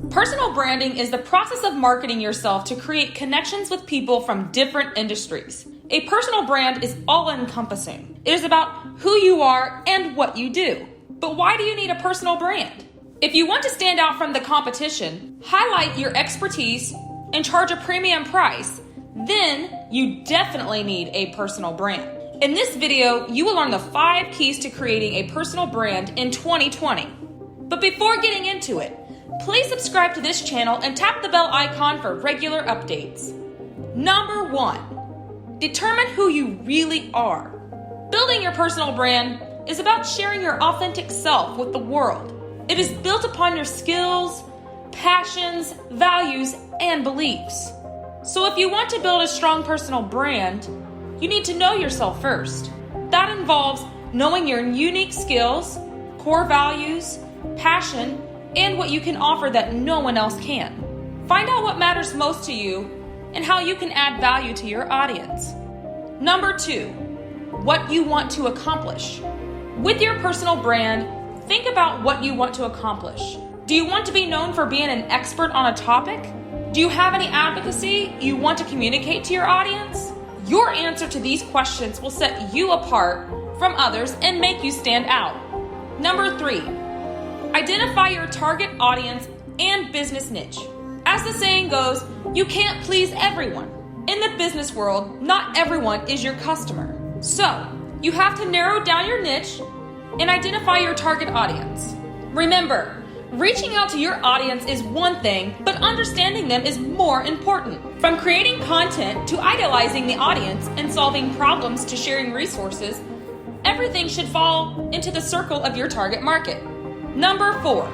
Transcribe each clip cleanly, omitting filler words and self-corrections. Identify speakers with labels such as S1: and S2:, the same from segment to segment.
S1: Personal branding is the process of marketing yourself to create connections with people from different industries. A personal brand is all-encompassing. It is about who you are and what you do. But why do you need a personal brand? If you want to stand out from the competition, highlight your expertise, and charge a premium price, then you definitely need a personal brand. In this video, you will learn the 5 keys to creating a personal brand in 2020. But before getting into it, please subscribe to this channel and tap the bell icon for regular updates. Number 1, determine who you really are. Building your personal brand is about sharing your authentic self with the world. It is built upon your skills, passions, values, and beliefs. So if you want to build a strong personal brand, you need to know yourself first. That involves knowing your unique skills, core values, passion, and what you can offer that no one else can. Find out what matters most to you and how you can add value to your audience. Number 2, what you want to accomplish. With your personal brand, think about what you want to accomplish. Do you want to be known for being an expert on a topic? Do you have any advocacy you want to communicate to your audience? Your answer to these questions will set you apart from others and make you stand out. Number 3, identify your target audience and business niche. As the saying goes, you can't please everyone. In the business world, not everyone is your customer. So, you have to narrow down your niche and identify your target audience. Remember, reaching out to your audience is one thing, but understanding them is more important. From creating content to idealizing the audience and solving problems to sharing resources, everything should fall into the circle of your target market. Number 4,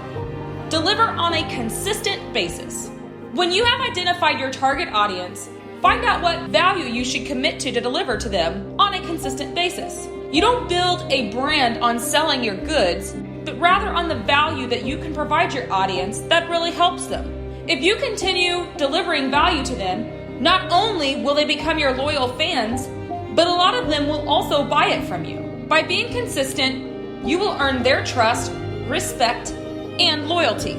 S1: deliver on a consistent basis. When you have identified your target audience, find out what value you should commit to deliver to them on a consistent basis. You don't build a brand on selling your goods, but rather on the value that you can provide your audience that really helps them. If you continue delivering value to them, not only will they become your loyal fans, but a lot of them will also buy it from you. By being consistent, you will earn their trust, respect, and loyalty.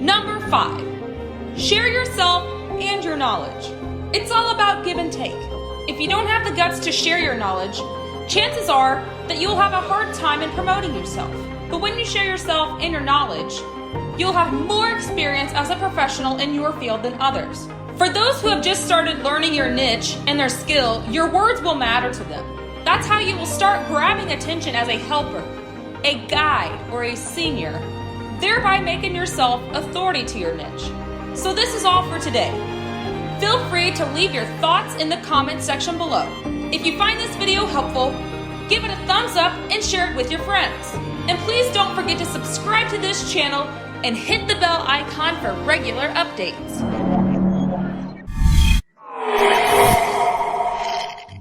S1: Number 5, share yourself and your knowledge. It's all about give and take. If you don't have the guts to share your knowledge, chances are that you'll have a hard time in promoting yourself. But when you share yourself and your knowledge, you'll have more experience as a professional in your field than others. For those who have just started learning your niche and their skill, your words will matter to them. That's how you will start grabbing attention as a helper, a guide, or a senior, thereby making yourself authority to your niche. So this is all for today. Feel free to leave your thoughts in the comments section below. If you find this video helpful, give it a thumbs up and share it with your friends. And please don't forget to subscribe to this channel and hit the bell icon for regular updates.